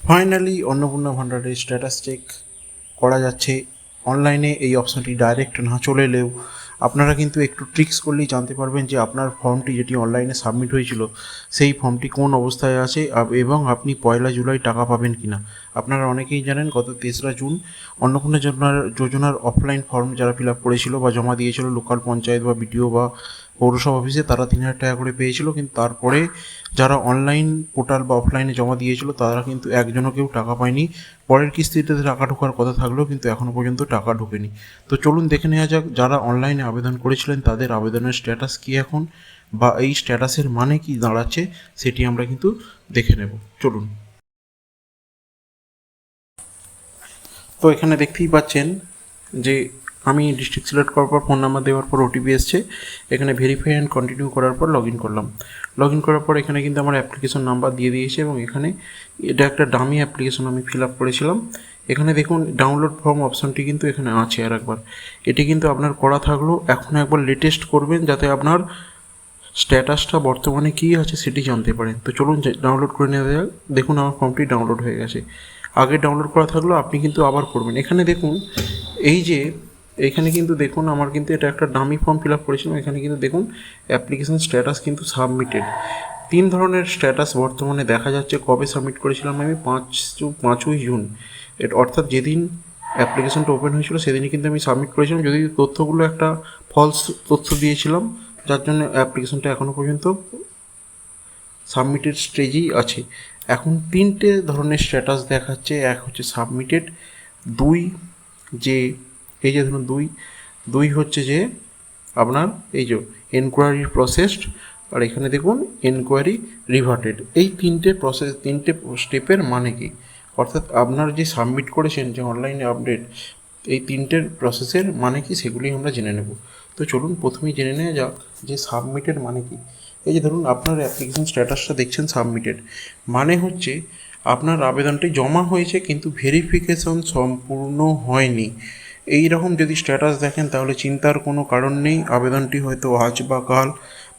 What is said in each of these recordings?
Finally Annapurna ভান্ডারের status check করা যাচ্ছে অনলাইনে। এই অপশানটি ডাইরেক্ট না চলে এলেও আপনারা কিন্তু একটু ট্রিক্স করলেই জানতে পারবেন যে আপনার ফর্মটি যেটি অনলাইনে সাবমিট হয়েছিল সেই ফর্মটি কোন অবস্থায় আছে এবং আপনি 1 জুলাই টাকা পাবেন কি না। আপনারা অনেকেই জানেন গত 3রা জুন অন্নপূর্ণা যোজনার অফলাইন ফর্ম যারা ফিল আপ করেছিল বা জমা দিয়েছিল লোকাল পঞ্চায়েত বা বিডিও বা পৌরসভা অফিসে, তারা 3,000 টাকা করে পেয়েছিল। কিন্তু তারপরে যারা অনলাইন পোর্টাল বা অফলাইনে জমা দিয়েছিল তারা কিন্তু একজনও কেউ টাকা পায়নি। পরের কিস্তিতে টাকা ঢোকার কথা থাকলেও কিন্তু এখনও পর্যন্ত টাকা ঢোকেনি। তো চলুন দেখে নেওয়া যাক যারা অনলাইনে আবেদন করেছিলেন তাদের আবেদনের স্ট্যাটাস কী এখন, বা এই স্ট্যাটাসের মানে কি দাঁড়াচ্ছে সেটি আমরা কিন্তু দেখে নেব। চলুন। তো এখানে দেখতেই পাচ্ছেন যে আমি ডিস্ট্রিক্ট সিলেক্ট করার পর ফোন নাম্বার দেওয়ার পর ওটিপি এসছে। এখানে ভেরিফাই অ্যান্ড কন্টিনিউ করার পর লগ ইন করলাম। লগ ইন করার পর এখানে কিন্তু আমার অ্যাপ্লিকেশন নাম্বার দিয়ে দিয়েছে এবং এখানে এটা একটা ডামি অ্যাপ্লিকেশন আমি ফিল আপ করেছিলাম। এখানে দেখুন ডাউনলোড ফর্ম অপশানটি কিন্তু এখানে আছে আর একবার। এটি কিন্তু আপনার করা থাকলেও এখন একবার লেটেস্ট করবেন যাতে আপনার স্ট্যাটাসটা বর্তমানে কী আছে সেটি জানতে পারেন। তো চলুন ডাউনলোড করে নেওয়া যাক। দেখুন আমার ফর্মটি ডাউনলোড হয়ে গেছে। আগে ডাউনলোড করা থাকলেও আপনি কিন্তু আবার করবেন। এখানে দেখুন এই যে এখানে কিন্তু দেখুন আমার কিন্তু এটা একটা ডামি ফর্ম ফিল আপ করেছিলাম। এখানে কিন্তু দেখুন অ্যাপ্লিকেশন স্ট্যাটাস কিন্তু সাবমিটেড। 3 ধরনের স্ট্যাটাস বর্তমানে দেখা যাচ্ছে। কবে সাবমিট করেছিলাম আমি? 5ই জুন। অর্থাৎ যেদিন অ্যাপ্লিকেশনটা ওপেন হয়েছিল সেদিনই কিন্তু আমি সাবমিট করেছিলাম, যদি তথ্যগুলো একটা ফলস তথ্য দিয়েছিলাম, যার জন্য অ্যাপ্লিকেশনটা এখনও পর্যন্ত সাবমিটেড স্টেজেই আছে। এখন 3টে ধরনের স্ট্যাটাস দেখাচ্ছে। এক হচ্ছে সাবমিটেড, 2 যে এই যে ধরুন 2 হচ্ছে যে আপনার এই যে এনকোয়ারি প্রসেসড, আর এখানে দেখুন এনকোয়ারি রিভার্টেড। এই 3টে স্টেপের মানে কি, অর্থাৎ আপনার যে সাবমিট করেছেন যে অনলাইনে আপডেট, এই 3টের প্রসেসের মানে কি সেগুলি আমরা জেনে নেব। তো চলুন প্রথমেই জেনে নেওয়া যাক যে সাবমিটেড মানে কি। এই যে ধরুন আপনার অ্যাপ্লিকেশন স্ট্যাটাসটা দেখছেন সাবমিটেড, মানে হচ্ছে আপনার আবেদনটি জমা হয়েছে কিন্তু ভেরিফিকেশন সম্পূর্ণ হয়নি। এই রকম যদি স্ট্যাটাস দেখেন তাহলে চিন্তার কোনো কারণ নেই। আবেদনটি হয়তো আজ বা কাল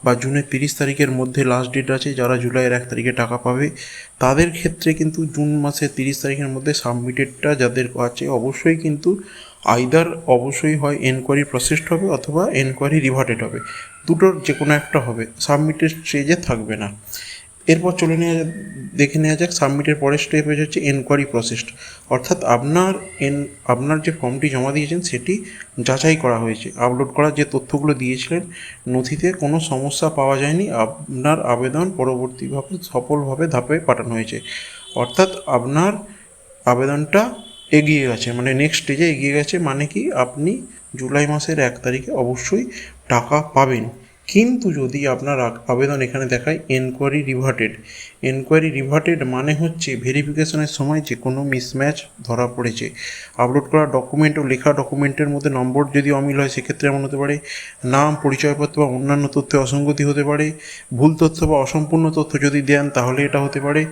বা জুনের 30 তারিখের মধ্যে লাস্ট ডেট আছে। যারা জুলাইয়ের 1 তারিখে টাকা পাবে তাদের ক্ষেত্রে কিন্তু জুন মাসের 30 তারিখের মধ্যে সাবমিটেডটা যাদের আছে অবশ্যই কিন্তু আইদার অবশ্যই হয় এনকোয়ারি প্রসেসড হবে অথবা এনকোয়ারি রিভার্টেড হবে। দুটোর যে কোনো একটা হবে, সাবমিটেড স্টেজে থাকবে না। এরপর দেখে নেওয়া যাক সাবমিটের পরের স্টেপ হচ্ছে এনকোয়ারি প্রসেসড, অর্থাৎ আপনার যে ফর্মটি জমা দিয়েছেন সেটি যাচাই করা হয়েছে। আপলোড করার যে তথ্যগুলো দিয়েছিলেন নথিতে কোনো সমস্যা পাওয়া যায়নি। আপনার আবেদন পরবর্তীভাবে সফলভাবে ধাপে পাঠানো হয়েছে, অর্থাৎ আপনার আবেদনটা এগিয়ে গেছে, মানে নেক্সট স্টেজে এগিয়ে গেছে। মানে কি আপনি জুলাই মাসের 1 তারিখে অবশ্যই টাকা পাবেন। কিন্তু যদি আপনার আবেদন এখানে দেখায় এনকোয়ারি রিভার্টেড মানে হচ্ছে ভেরিফিকেশনের সময় যে কোনো মিসম্যাচ ধরা পড়েছে। আপলোড করা ডকুমেন্ট ও লেখা ডকুমেন্টের মধ্যে নম্বর যদি অমিল হয় সেক্ষেত্রে এমন হতে পারে। নাম, পরিচয়পত্র বা অন্যান্য তথ্যে অসঙ্গতি হতে পারে। ভুল তথ্য বা অসম্পূর্ণ তথ্য যদি দেন তাহলে এটা হতে পারে।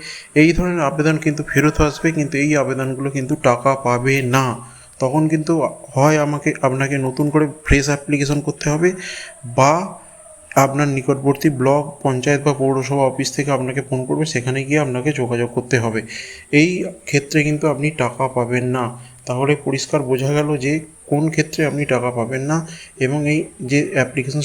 এই ধরনের আবেদন কিন্তু ফেরত আসবে, কিন্তু এই আবেদনগুলো কিন্তু টাকা পাবে না। তখন কিন্তু হয় আপনাকে নতুন করে ফ্রেশ অ্যাপ্লিকেশন করতে হবে, বা আপনার নিকটবর্তী ব্লক, পঞ্চায়েত বা পৌরসভা অফিস থেকে আপনাকে ফোন করবে, সেখানে গিয়ে আপনাকে যোগাযোগ করতে হবে। এই ক্ষেত্রে কিন্তু আপনি টাকা পাবেন না। তাহলে পরিষ্কার বোঝা গেল যে কোন ক্ষেত্রে আপনি টাকা পাবেন না এবং এই যে অ্যাপ্লিকেশন